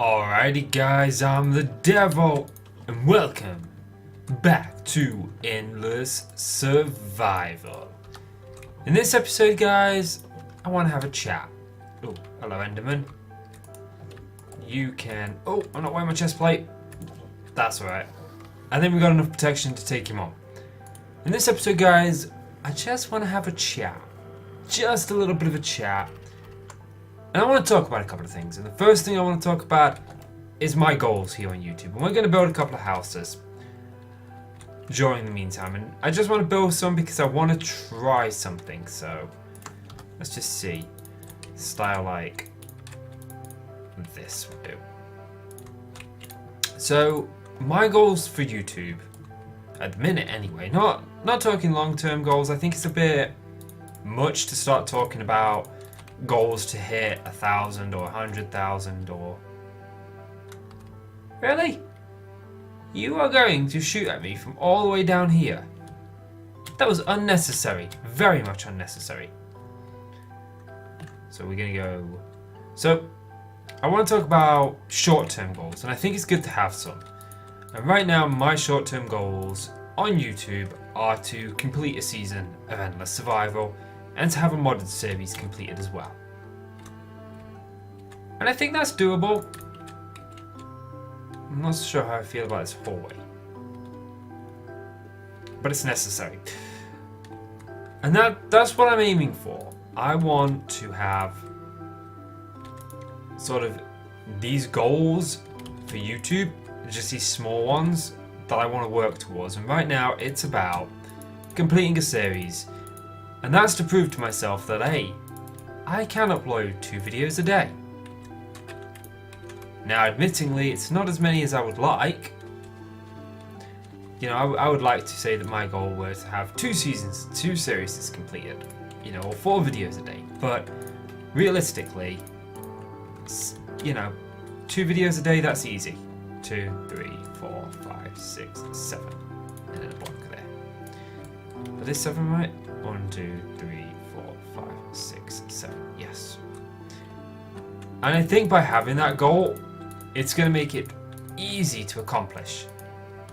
Alrighty guys, I'm the devil, and welcome back to Endless Survival. In this episode guys, I want to have a chat. Oh, hello Enderman. You can... Oh, I'm not wearing my chest plate. That's alright. I think we got enough protection to take him on. In this episode guys, I just want to have a chat. Just a little bit of a chat. And I want to talk about a couple of things. And the first thing I want to talk about is my goals here on YouTube. And we're going to build a couple of houses during the meantime. And I just want to build some because I want to try something. So let's just see. Style like this would do. So my goals for YouTube, at the minute anyway, not talking long-term goals. I think it's a bit much to start talking about goals to hit 1,000 or 100,000 or... Really? You are going to shoot at me from all the way down here? That was unnecessary. Very much unnecessary. So we're going to go... So, I want to talk about short-term goals, and I think it's good to have some. And right now, my short-term goals on YouTube are to complete a season of Endless Survival, and to have a modded series completed as well. And I think that's doable. I'm not sure how I feel about this hallway, but it's necessary. And that's what I'm aiming for. I want to have sort of these goals for YouTube, just these small ones that I want to work towards. And right now it's about completing a series. And that's to prove to myself that, hey, I can upload 2 videos a day. Now, admittingly, it's not as many as I would like. You know, I would like to say that my goal was to have 2 series completed. You know, or 4 videos a day. But realistically, you know, 2 videos a day, that's easy. 2, 3, 4, 5, 6, 7. And then a block there. Are this 7 right? 1, 2, 3, 4, 5, 6, 7. Yes. And I think by having that goal, it's going to make it easy to accomplish.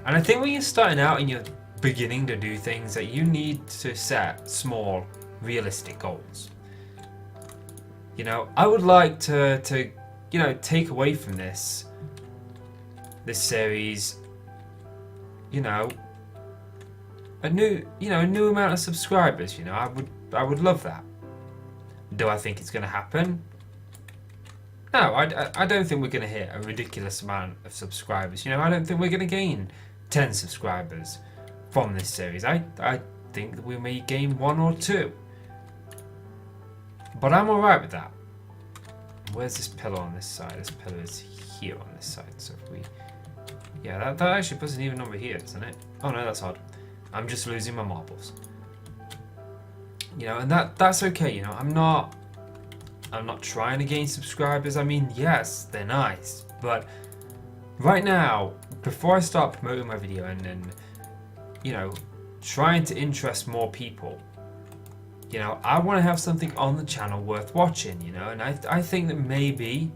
And I think when you're starting out and you're beginning to do things, that you need to set small, realistic goals. You know, I would like to you know, take away from this series, you know, a new amount of subscribers. You know, I would love that. Do I think it's going to happen? No, I don't think we're going to hit a ridiculous amount of subscribers. You know, I don't think we're going to gain 10 subscribers from this series. I think that we may gain 1 or 2. But I'm alright with that. Where's this pillar on this side? This pillar is here on this side. So if we... Yeah, that actually puts an even number here, doesn't it? Oh no, that's odd. I'm just losing my marbles. You know, and that's okay. You know, I'm not trying to gain subscribers. I mean, yes, they're nice, but right now, before I start promoting my video and you know, trying to interest more people, you know, I want to have something on the channel worth watching. You know, and I think that maybe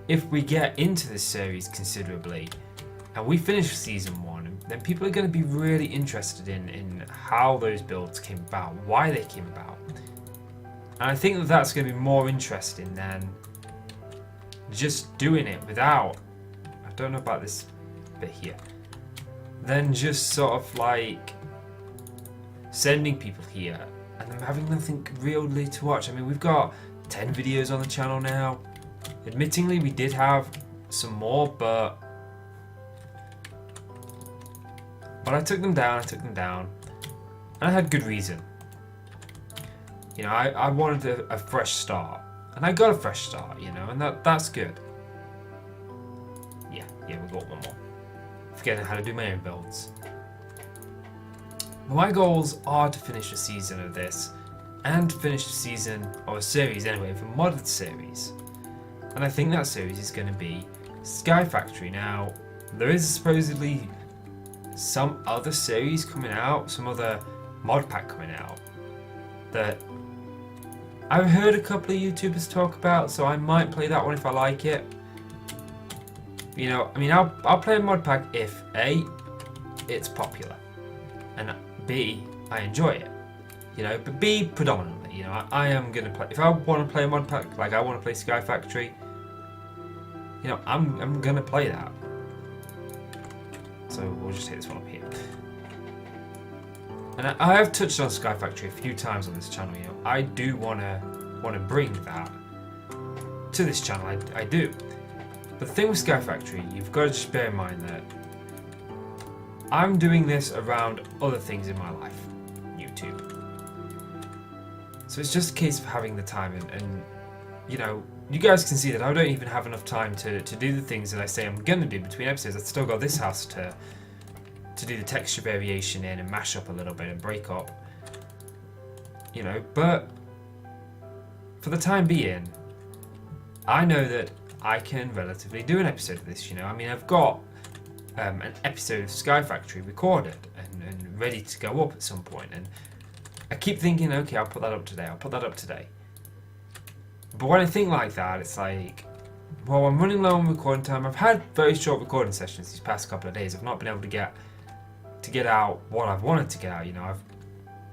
if we get into this series considerably and we finish season 1, then people are going to be really interested in how those builds came about, why they came about. And I think that that's going to be more interesting than just doing it without, I don't know about this bit here, than just sort of like sending people here and them having nothing really to watch. I mean, we've got 10 videos on the channel now. Admittingly, we did have some more, but I took them down, and I had good reason. You know, I wanted a fresh start, and I got a fresh start, you know, and that's good. Yeah, we got 1 more. Forgetting how to do my own builds. But my goals are to finish a season of this, and to finish a season, or a series anyway, of a modded series. And I think that series is going to be Sky Factory. Now, there is supposedly some other series coming out, some other mod pack coming out, that I've heard a couple of YouTubers talk about, so I might play that one if I like it. You know, I mean, I'll play a mod pack if A, it's popular, and B, I enjoy it. You know, but B, predominantly, you know, I am going to play, if I want to play a mod pack, like I want to play Sky Factory, you know, I'm going to play that. So we'll just hit this one up here. And I have touched on Sky Factory a few times on this channel, you know, I do want to bring that to this channel, I do. But the thing with Sky Factory, you've got to just bear in mind that I'm doing this around other things in my life, YouTube. So it's just a case of having the time, and you know, you guys can see that I don't even have enough time to do the things that I say I'm gonna do between episodes. I've still got this house to do the texture variation in and mash up a little bit and break up. You know, but for the time being, I know that I can relatively do an episode of this, you know. I mean, I've got an episode of Sky Factory recorded and ready to go up at some point, and I keep thinking, okay, I'll put that up today. But when I think like that, it's like, well, I'm running low on recording time. I've had very short recording sessions these past couple of days. I've not been able to get out what I've wanted to get out, you know.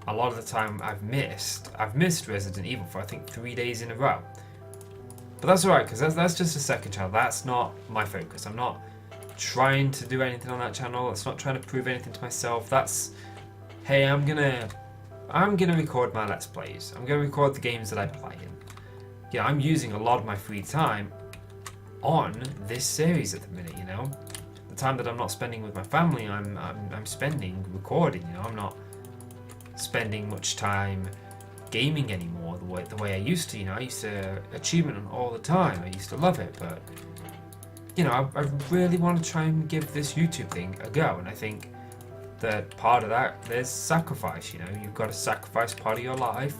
A lot of the time I've missed Resident Evil for I think 3 days in a row. But that's alright, because that's just a second channel. That's not my focus. I'm not trying to do anything on that channel. It's not trying to prove anything to myself. That's, hey, I'm gonna record my Let's Plays. I'm gonna record the games that I play in. Yeah, I'm using a lot of my free time on this series at the minute, you know. The time that I'm not spending with my family, I'm spending recording, you know. I'm not spending much time gaming anymore the way I used to, you know. I used to achievement all the time. I used to love it, but you know, I really want to try and give this YouTube thing a go, and I think that part of that, there's sacrifice, you know. You've got to sacrifice part of your life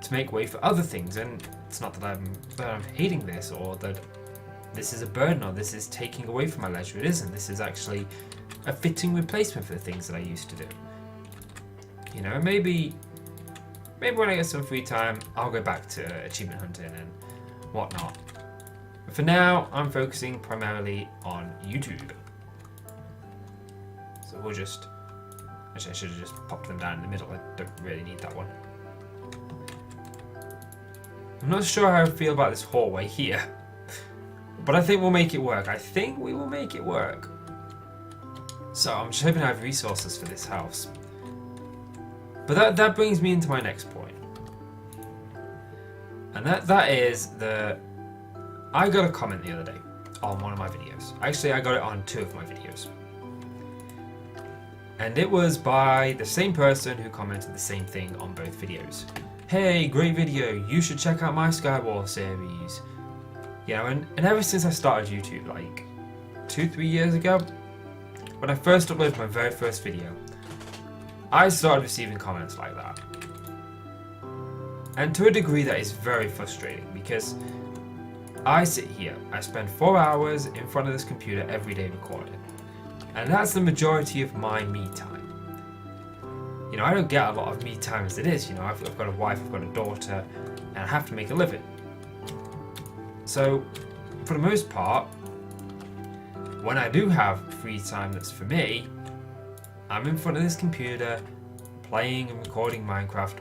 to make way for other things, and it's not that I'm hating this or that this is a burden or this is taking away from my leisure. It isn't. This is actually a fitting replacement for the things that I used to do. You know, maybe when I get some free time, I'll go back to achievement hunting and whatnot. But for now, I'm focusing primarily on YouTube. So we'll just... Actually, I should have just popped them down in the middle. I don't really need that one. I'm not sure how I feel about this hallway here. But I think we'll make it work. I think we will make it work. So I'm just hoping I have resources for this house. But that brings me into my next point. And that is that I got a comment the other day on one of my videos. Actually, I got it on 2 of my videos. And it was by the same person who commented the same thing on both videos. Hey, great video, you should check out my Skywall series. You know, and ever since I started YouTube, like 2-3 years ago, when I first uploaded my very first video, I started receiving comments like that. And to a degree that is very frustrating, because I sit here, I spend 4 hours in front of this computer every day recording. And that's the majority of my me time. You know, I don't get a lot of me time as it is, you know, I've got a wife, I've got a daughter, and I have to make a living. So, for the most part, when I do have free time that's for me, I'm in front of this computer, playing and recording Minecraft,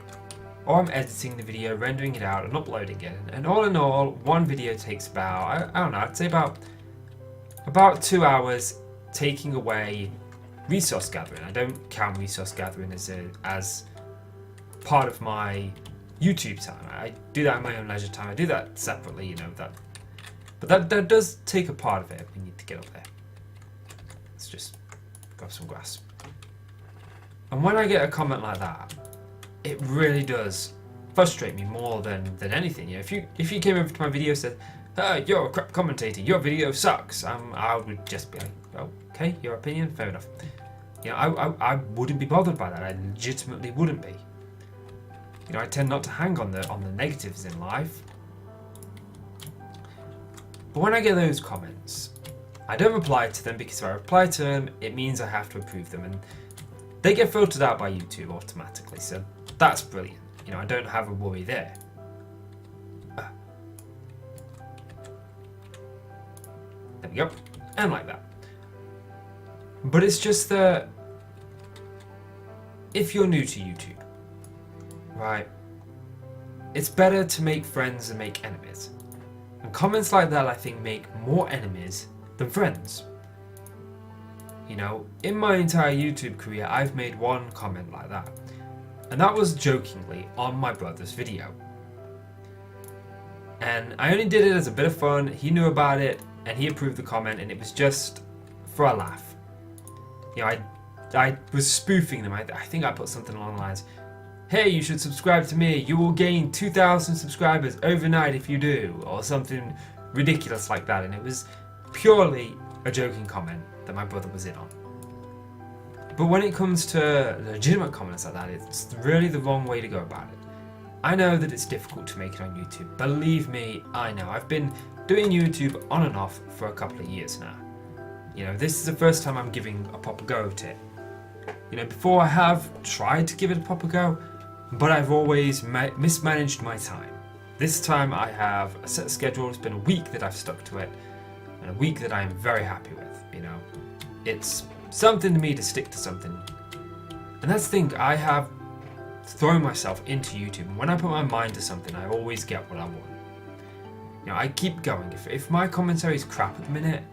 or I'm editing the video, rendering it out and uploading it. And all in all, one video takes about, I don't know, I'd say about 2 hours taking away resource gathering. I don't count resource gathering as part of my YouTube time. I do that in my own leisure time. I do that separately, you know, but that does take a part of it. We need to get up there. Let's just grab some grass. And when I get a comment like that, it really does frustrate me more than anything. You know, if you came over to my video and said, you're a crap commentator, your video sucks, I would just be like, oh, okay, your opinion, fair enough. You know, I wouldn't be bothered by that. I legitimately wouldn't be. You know, I tend not to hang on the negatives in life. But when I get those comments, I don't reply to them, because if I reply to them, it means I have to approve them, and they get filtered out by YouTube automatically. So that's brilliant. You know, I don't have a worry there. There we go. And like that. But it's just that if you're new to YouTube, right, it's better to make friends than make enemies. And comments like that, I think, make more enemies than friends. You know, in my entire YouTube career, I've made one comment like that. And that was jokingly on my brother's video. And I only did it as a bit of fun. He knew about it and he approved the comment, and it was just for a laugh. You know, I was spoofing them. I think I put something along the lines, hey, you should subscribe to me. You will gain 2,000 subscribers overnight if you do, or something ridiculous like that. And it was purely a joking comment that my brother was in on. But when it comes to legitimate comments like that, it's really the wrong way to go about it. I know that it's difficult to make it on YouTube. Believe me, I know. I've been doing YouTube on and off for a couple of years now. You know, this is the first time I'm giving a proper go at it. You know, before I have tried to give it a proper go, but I've always mismanaged my time. This time I have a set schedule. It's been a week that I've stuck to it, and a week that I'm very happy with, you know. It's something to me to stick to something. And that's the thing, I have thrown myself into YouTube, and when I put my mind to something, I always get what I want. You know, I keep going. If my commentary is crap at the minute,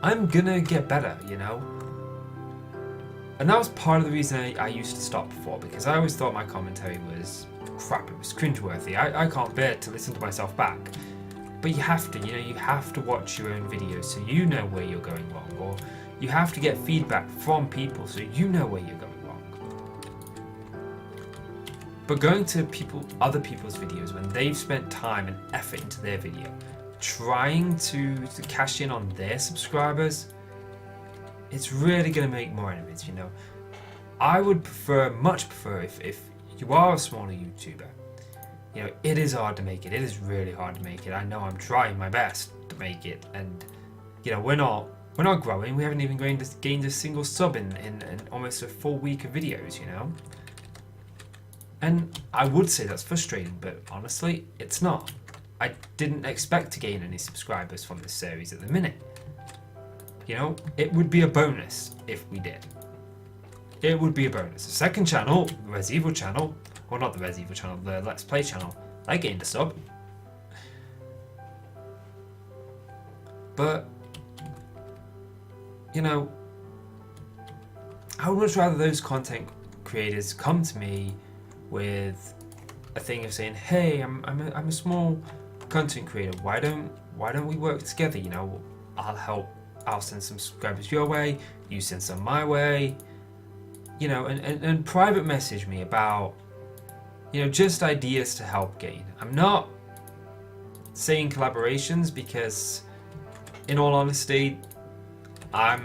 I'm gonna get better, you know. And that was part of the reason I used to stop before, because I always thought my commentary was crap, it was cringeworthy. I can't bear to listen to myself back. But you have to, you know, you have to watch your own videos so you know where you're going wrong, or you have to get feedback from people so you know where you're going wrong. But going to other people's videos when they've spent time and effort into their video, trying to cash in on their subscribers, it's really going to make more enemies, you know. I would much prefer if you are a smaller YouTuber, you know, it is hard to make it. It is really hard to make it. I know I'm trying my best to make it, and you know, we're not growing. We haven't even gained a single sub in almost a full week of videos, you know. And I would say that's frustrating, but honestly, it's not. I didn't expect to gain any subscribers from this series at the minute. You know, it would be a bonus if we did. It would be a bonus. The second channel, the Res Evil channel, well, not the Res Evil channel, the Let's Play channel, I gained a sub. But, you know, I would much rather those content creators come to me with a thing of saying, hey, I'm a small content creator. Why don't we work together? You know, I'll send some subscribers your way, you send some my way. You know, and private message me about, you know, just ideas to help gain. I'm not saying collaborations because, in all honesty, I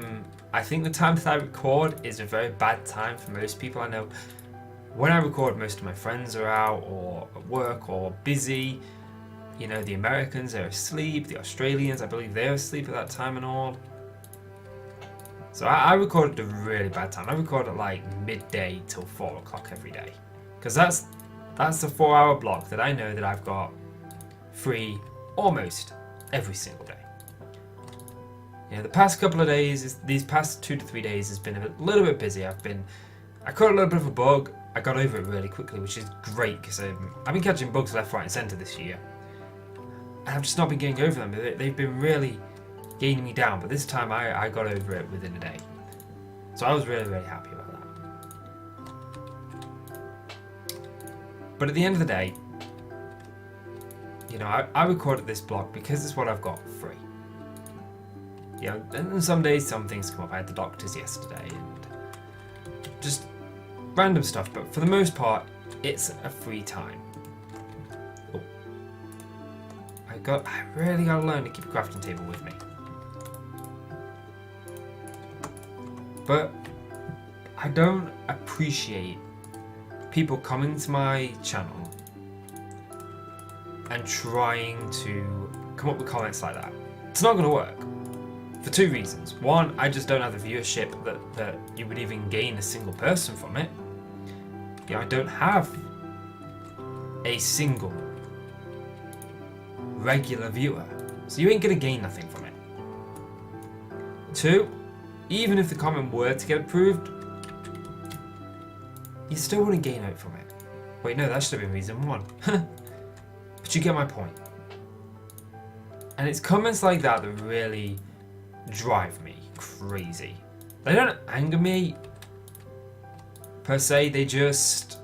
think the time that I record is a very bad time for most people. I know when I record, most of my friends are out or at work or busy. You know, the Americans are asleep, the Australians, I believe they're asleep at that time and all. So I record at a really bad time. I record at like midday till 4 o'clock every day. Because that's the 4-hour block that I know that I've got free almost every single day. You know, the past couple of days, these past 2 to 3 days has been a little bit busy. I caught a little bit of a bug. I got over it really quickly, which is great because I've been catching bugs left, right and centre this year. And I've just not been getting over them. They've been really gaining me down, but this time I got over it within a day. So I was really, really happy about that. But at the end of the day, you know, I recorded this blog because it's what I've got free. You know, and some days some things come up. I had the doctors yesterday and just random stuff, but for the most part, it's a free time. Oh. I really gotta learn to keep a crafting table with me. But I don't appreciate people coming to my channel and trying to come up with comments like that. It's not going to work. For 2 reasons. One, I just don't have the viewership that you would even gain a single person from it. You know, I don't have a single regular viewer. So you ain't going to gain nothing from it. 2, even if the comment were to get approved, you still wouldn't gain out from it. Wait, no, that should have been reason 1. But you get my point. And it's comments like that that really drive me crazy. They don't anger me per se, they just...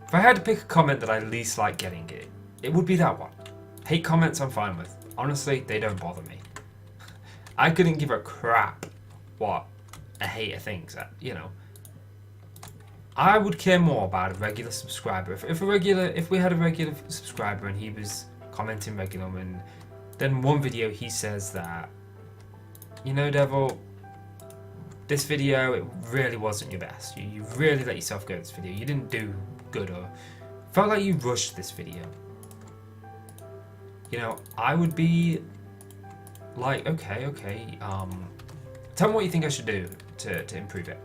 If I had to pick a comment that I least like getting, it would be that one. Hate comments I'm fine with. Honestly, they don't bother me. I couldn't give a crap what a hater thinks, you know. I would care more about a regular subscriber. If we had a regular subscriber and he was commenting regularly, and then one video he says that, you know, Devil, this video, it really wasn't your best. You really let yourself go this video. You didn't do good, or felt like you rushed this video. You know, I would be like, okay, tell me what you think I should do to improve it.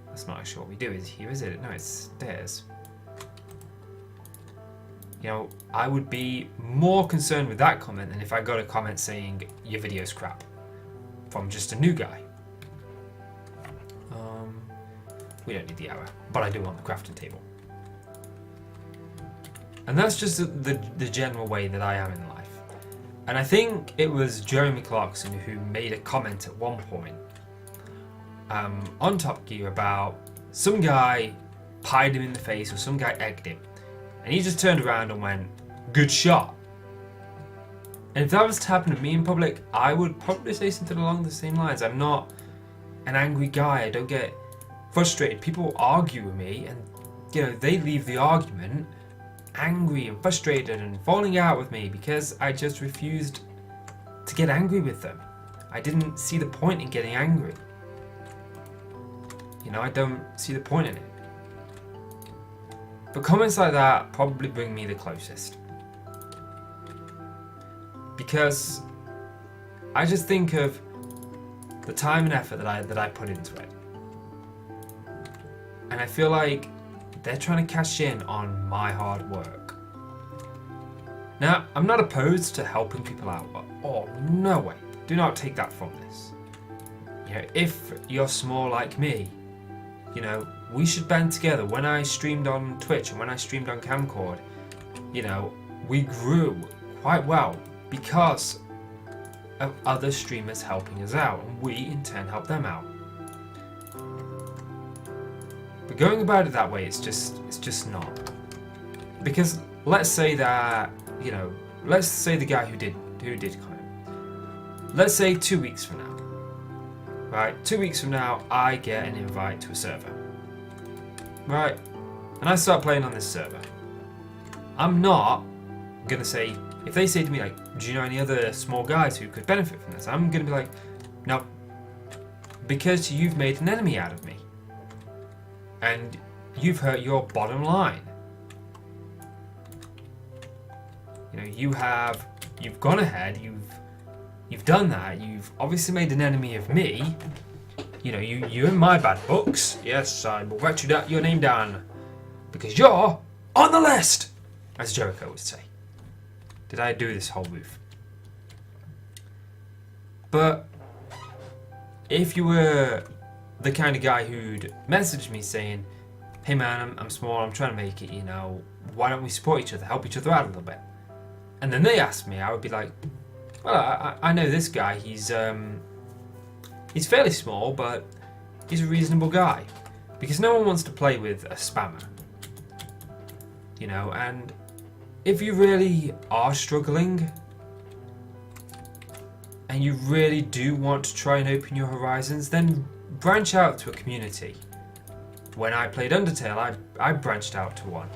That's not actually what we do here, is it? No, it's stairs. You know, I would be more concerned with that comment than if I got a comment saying your video's crap from just a new guy. We don't need the arrow, but I do want the crafting table. And that's just the general way that I am in life. And I think it was Jeremy Clarkson who made a comment at one point on Top Gear about some guy pied him in the face, or some guy egged him. And he just turned around and went, "Good shot." And if that was to happen to me in public, I would probably say something along the same lines. I'm not an angry guy. I don't get frustrated. People argue with me, and you know, they leave the argument angry and frustrated and falling out with me because I just refused to get angry with them. I didn't see the point in getting angry. You know, I don't see the point in it. But comments like that probably bring me the closest. Because I just think of the time and effort that I put into it. And I feel like they're trying to cash in on my hard work. Now, I'm not opposed to helping people out, but oh, no way. Do not take that from this. You know, if you're small like me, you know, we should band together. When I streamed on Twitch and when I streamed on Camcord, you know, we grew quite well because of other streamers helping us out, and we in turn help them out. But going about it that way, it's just not. Because let's say that, you know, let's say the guy who did comment. Let's say 2 weeks from now. Right, 2 weeks from now, I get an invite to a server. Right, and I start playing on this server. I'm not gonna say, if they say to me like, do you know any other small guys who could benefit from this? I'm gonna be like, no, because you've made an enemy out of me. And you've hurt your bottom line. You know, you've gone ahead, you've done that, you've obviously made an enemy of me. You know, you're in my bad books. Yes, I will write your name down. Because you're on the list, as Jericho would say. Did I do this whole move? But if you were the kind of guy who'd message me saying, hey man, I'm small, I'm trying to make it, you know, why don't we support each other, help each other out a little bit? And then they asked me, I would be like, well, I know this guy, he's fairly small, but he's a reasonable guy. Because no one wants to play with a spammer. You know, and if you really are struggling, and you really do want to try and open your horizons, then branch out to a community. When I played Undertale, I branched out to one.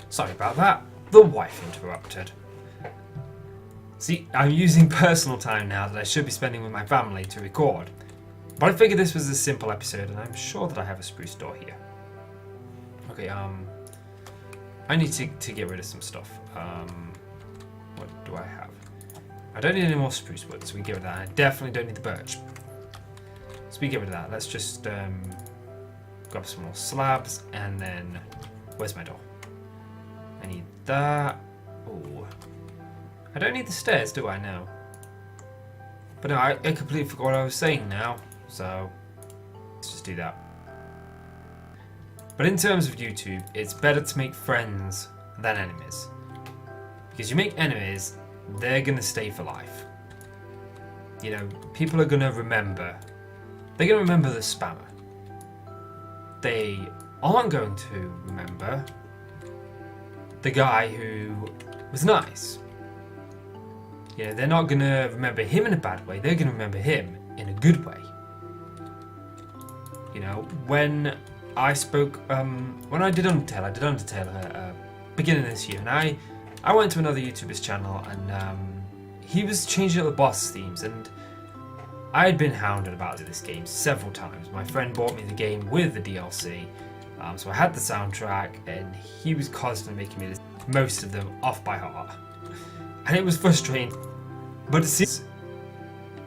Sorry about that. The wife interrupted. See, I'm using personal time now that I should be spending with my family to record. But I figured this was a simple episode, and I'm sure that I have a spruce door here. Okay, I need to get rid of some stuff. What do I have? I don't need any more spruce wood, so we get rid of that. I definitely don't need the birch. So we get rid of that. Let's just grab some more slabs, and then where's my door? I need that. Oh, I don't need the stairs, do I? No. But no, I completely forgot what I was saying now. So let's just do that. But in terms of YouTube, it's better to make friends than enemies. Because you make enemies, they're going to stay for life. You know, people are going to remember. They're going to remember the spammer. They aren't going to remember the guy who was nice. You know, they're not going to remember him in a bad way. They're going to remember him in a good way. You know, when I spoke, when I did Undertale at beginning of this year, and I went to another YouTuber's channel, and he was changing up the boss themes, and I had been hounded about this game several times. My friend bought me the game with the DLC, so I had the soundtrack, and he was constantly making me most of them off by heart. And it was frustrating, but it's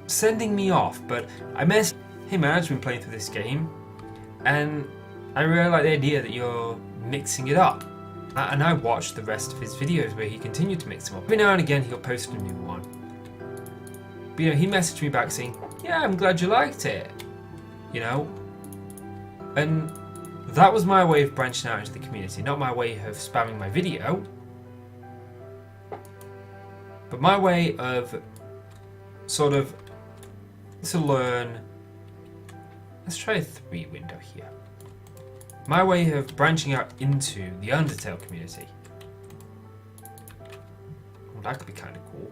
sending me off. But I messaged him, man, I've been playing through this game, and I really like the idea that you're mixing it up. And I watched the rest of his videos where he continued to mix them up. Every now and again he'll post a new one. But you know, he messaged me back saying, yeah, I'm glad you liked it. You know? And that was my way of branching out into the community, not my way of spamming my video, but my way of sort of to learn. Let's try a 3 window here. My way of branching out into the Undertale community. Well, that could be kind of cool.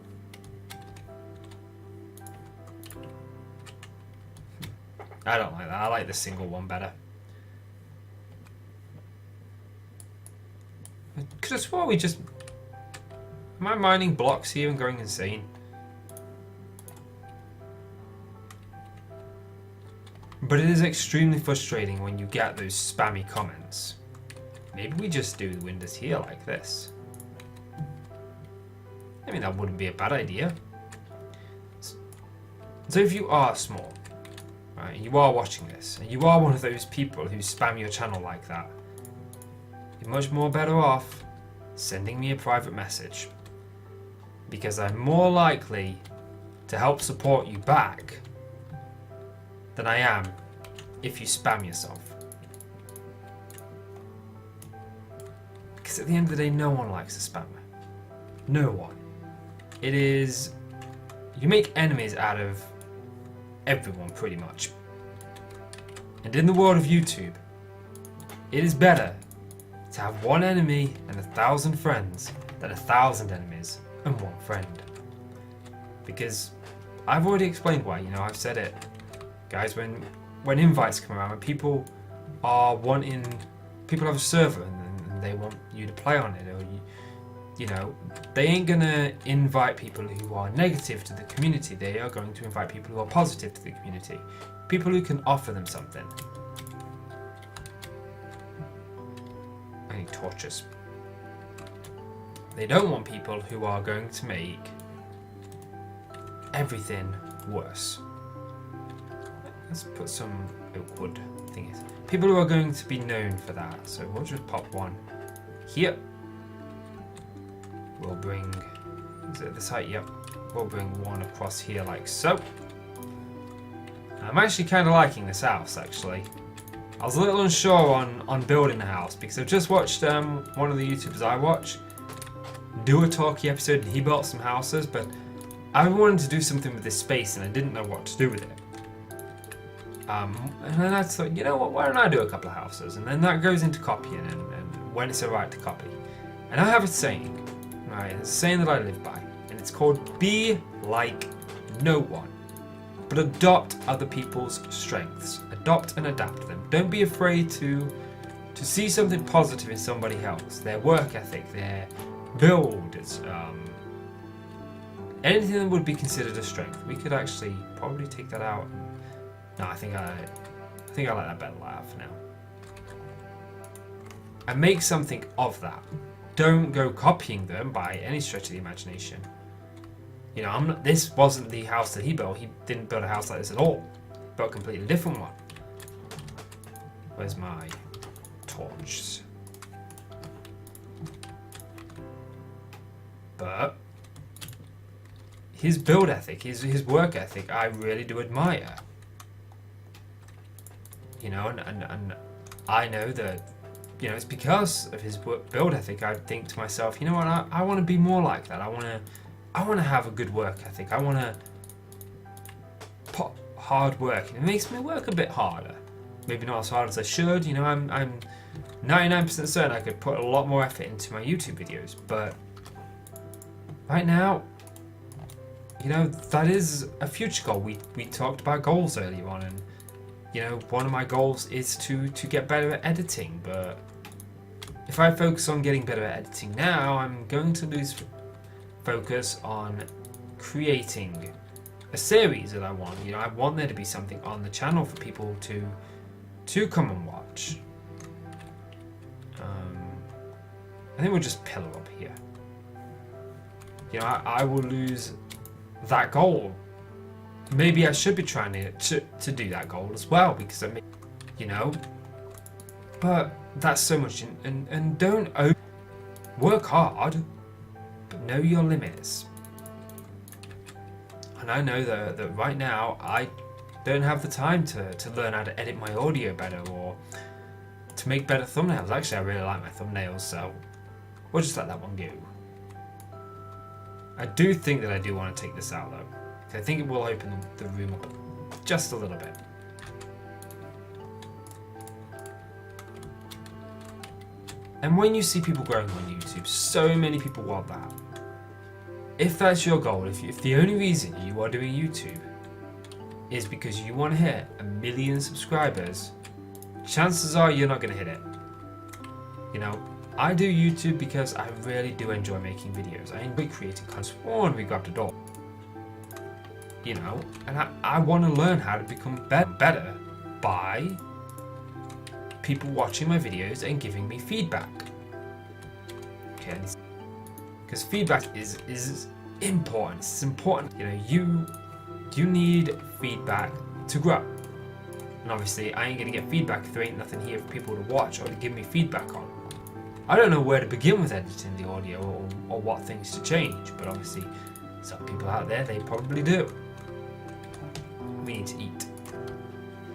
I don't like that. I like the single one better. Could have swore we just... Am I mining blocks here and going insane? But it is extremely frustrating when you get those spammy comments. Maybe we just do the windows here like this. I mean, that wouldn't be a bad idea. So if you are small, right, and you are watching this, and you are one of those people who spam your channel like that, you're much more better off sending me a private message. Because I'm more likely to help support you back than I am if you spam yourself. Because at the end of the day, no one likes a spammer. No one. It is... You make enemies out of everyone, pretty much. And in the world of YouTube, it is better to have one enemy and 1,000 friends than 1,000 enemies and 1 friend. Because I've already explained why, you know, I've said it. Guys, when invites come around, when people are wanting, people have a server and they want you to play on it, or you know, they ain't gonna invite people who are negative to the community. They are going to invite people who are positive to the community, people who can offer them something. I need torches. They don't want people who are going to make everything worse. Let's put some oak wood thingies. People who are going to be known for that. So we'll just pop one here. We'll bring, is it this height? Yep. We'll bring one across here like so. I'm actually kind of liking this house, actually. I was a little unsure on building the house because I've just watched one of the YouTubers I watch do a talkie episode, and he built some houses, but I wanted to do something with this space and I didn't know what to do with it. And then I thought, you know what, why don't I do a couple of houses? And then that goes into copying and when it's alright to copy. And I have a saying, right? It's a saying that I live by, and it's called be like no one, but adopt other people's strengths. Adopt and adapt them. Don't be afraid to see something positive in somebody else. Their work ethic, their build, it's anything that would be considered a strength. We could actually probably take that out. No, I think I like that better layout for now. And make something of that. Don't go copying them by any stretch of the imagination. You know, this wasn't the house that he built. He didn't build a house like this at all. He built a completely different one. Where's my torches? But his build ethic, his work ethic, I really do admire. You know, and I know that, you know, it's because of his build ethic. I think to myself, you know what, I want to be more like that. I want to have a good work ethic. I want to put hard work. It makes me work a bit harder. Maybe not as hard as I should. You know, I'm 99% certain I could put a lot more effort into my YouTube videos, but right now, you know, that is a future goal. We talked about goals earlier on, and you know, one of my goals is to get better at editing, but if I focus on getting better at editing now, I'm going to lose focus on creating a series that I want. You know, I want there to be something on the channel for people to come and watch. I think we'll just pillow up here. You know, I will lose that goal. Maybe I should be trying to do that goal as well, because I mean, you know, but that's so much. And don't work hard, but know your limits. And I know that right now I don't have the time to learn how to edit my audio better or to make better thumbnails. Actually, I really like my thumbnails, so we'll just let that one go. I do think that I do want to take this out though. I think it will open the room up just a little bit. And when you see people growing on YouTube, so many people want that. If that's your goal, if the only reason you are doing YouTube is because you want to hit 1 million subscribers, chances are you're not going to hit it. You know, I do YouTube because I really do enjoy making videos. I enjoy creating content. Oh, and we grabbed a door. You know, and I want to learn how to become better by people watching my videos and giving me feedback. Okay, because feedback is important. It's important. You know, you need feedback to grow. And obviously, I ain't gonna get feedback if there ain't nothing here for people to watch or to give me feedback on. I don't know where to begin with editing the audio or what things to change, but obviously, some people out there, they probably do. We need to eat.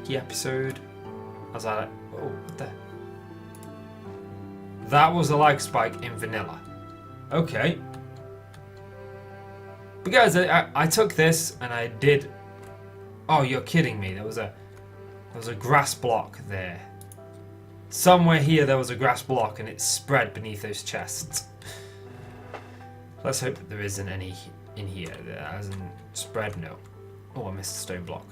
Key episode. I was like, oh, what the? That was a like spike in vanilla. Okay. But guys, I took this and I did. Oh, you're kidding me! There was a grass block there. Somewhere here there was a grass block and it spread beneath those chests. Let's hope that there isn't any in here that hasn't spread. No. Oh, I missed a stone block.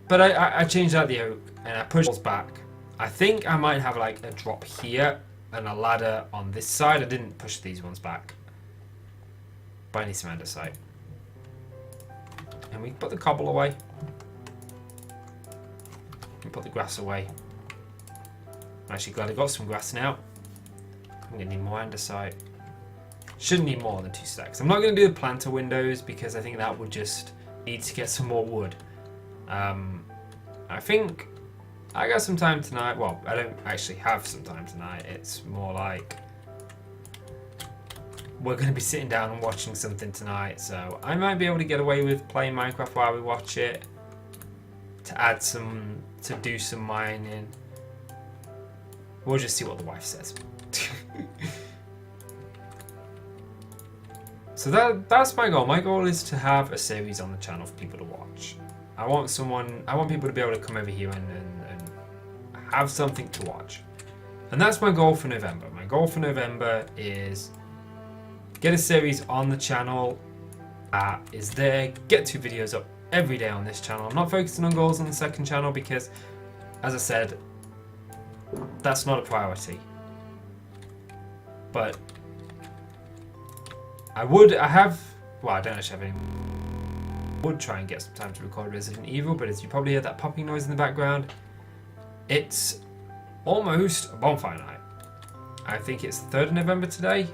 But I changed out the oak and I pushed it back. I think I might have like a drop here and a ladder on this side. I didn't push these ones back. But I need some andesite. And we put the cobble away. We put the grass away. I'm actually glad I got some grass now. I'm going to need more andesite. Shouldn't need more than 2 stacks. I'm not going to do the planter windows because I think that would just need to get some more wood. I think I got some time tonight. Well, I don't actually have some time tonight. It's more like we're going to be sitting down and watching something tonight. So I might be able to get away with playing Minecraft while we watch it. To do some mining. We'll just see what the wife says. So that's my goal. My goal is to have a series on the channel for people to watch. I want people to be able to come over here and have something to watch. And that's my goal for November. My goal for November is get a series on the channel that is there, get 2 videos up every day on this channel. I'm not focusing on goals on the second channel because, as I said, that's not a priority. But I don't actually have any. Would try and get some time to record Resident Evil, but as you probably hear that popping noise in the background, it's almost a bonfire night. I think it's the 3rd of November today.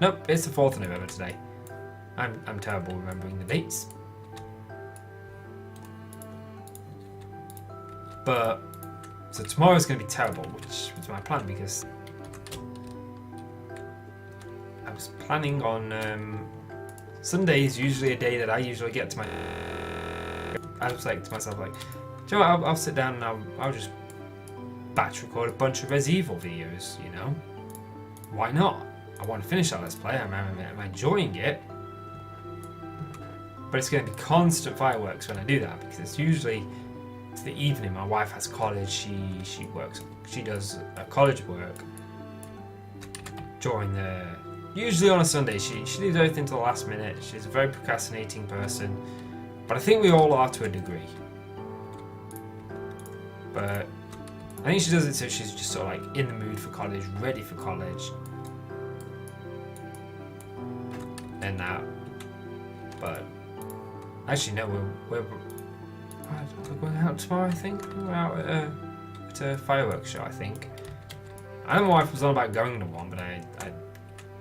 Nope, it's the 4th of November today. I'm terrible remembering the dates. But so tomorrow's going to be terrible, which was my plan because I was planning on Sunday is usually a day that I usually get to my... I was like to myself, like, do you know what, I'll sit down and I'll just batch record a bunch of Res Evil videos, you know? Why not? I want to finish that Let's Play, I'm enjoying it. But it's going to be constant fireworks when I do that, because it's usually to the evening. My wife has college, she works, she does college work during the... Usually on a Sunday, she leaves everything to the last minute. She's a very procrastinating person, but I think we all are to a degree. But I think she does it so she's just sort of like in the mood for college, ready for college, and that. But actually, no, we're going out tomorrow. I think we're out at a fireworks show. I think. I know my wife was on about going to one, but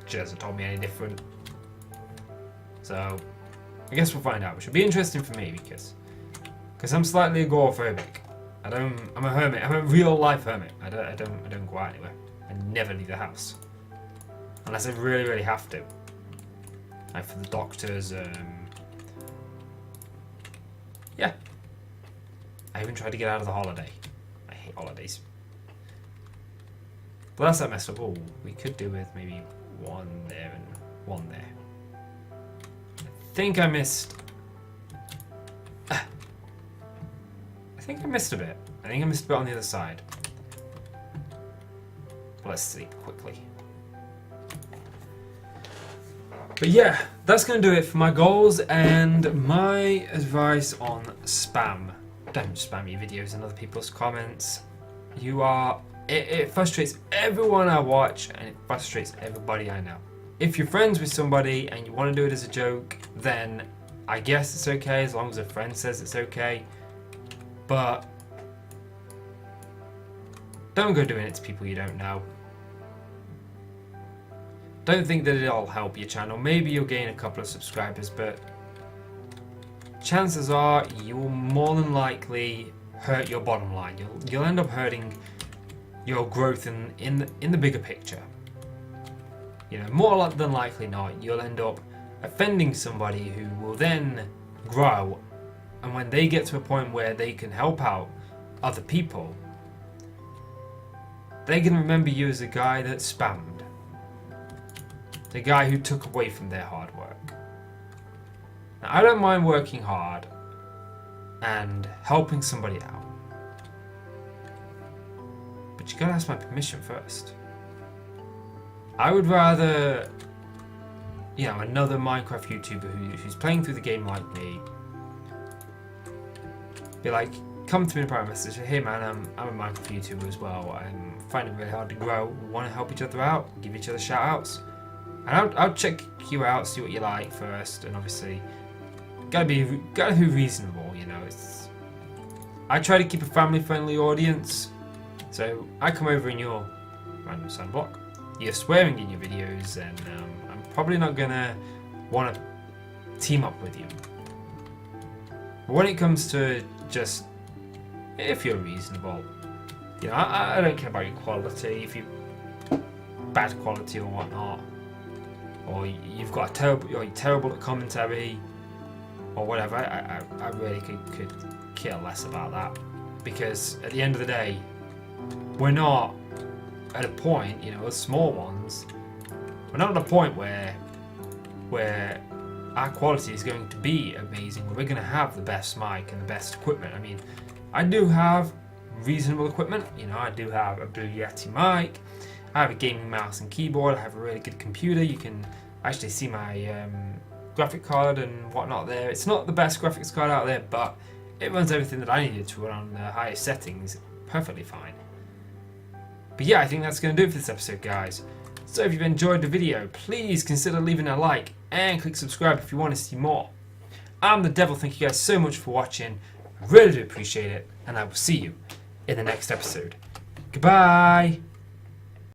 she hasn't told me any different. So I guess we'll find out, which will be interesting for me because I'm slightly agoraphobic. I'm a hermit. I'm a real life hermit. I don't go out anywhere. I never leave the house unless I really, really have to. Like for the doctors. Yeah. I even tried to get out of the holiday. I hate holidays. But that's that messed up. Oh, we could do with maybe one there and one there. I think I missed. I think I missed a bit. I think I missed a bit on the other side. Let's sleep quickly. But yeah, that's going to do it for my goals and my advice on spam. Don't spam your videos in other people's comments. It frustrates everyone I watch and it frustrates everybody I know. If you're friends with somebody and you want to do it as a joke, then I guess it's okay as long as a friend says it's okay. But don't go doing it to people you don't know. Don't think that it'll help your channel. Maybe you'll gain a couple of subscribers, but chances are you will more than likely hurt your bottom line. You'll end up hurting your growth in the bigger picture. You know, more than likely not, you'll end up offending somebody who will then grow, and when they get to a point where they can help out other people, they can remember you as a guy that spammed. The guy who took away from their hard work. Now, I don't mind working hard and helping somebody out, but you gotta ask my permission first. I would rather, you know, another Minecraft YouTuber who's playing through the game like me be like, come to me in a private message, say, hey man, I'm a Minecraft YouTuber as well, I'm finding it really hard to grow, we want to help each other out, give each other shout outs. And I'll check you out, see what you like first, and obviously gotta be reasonable, you know. I try to keep a family-friendly audience, so I come over in your random sound block, you're swearing in your videos, and I'm probably not gonna want to team up with you. But when it comes to just if you're reasonable, you know, I don't care about your quality, if you bad quality or whatnot. Or you've got or you're terrible at commentary, or whatever. I really could care less about that, because at the end of the day, we're not at a point, you know, as small ones, we're not at a point where our quality is going to be amazing, where we're going to have the best mic and the best equipment. I mean, I do have reasonable equipment, you know, I do have a Blue Yeti mic, I have a gaming mouse and keyboard, I have a really good computer, you can actually see my graphic card and whatnot there. It's not the best graphics card out there, but it runs everything that I needed to run on the highest settings perfectly fine. But yeah, I think that's going to do it for this episode, guys. So if you've enjoyed the video, please consider leaving a like and click subscribe if you want to see more. I'm the Devil, thank you guys so much for watching, I really do appreciate it, and I will see you in the next episode. Goodbye!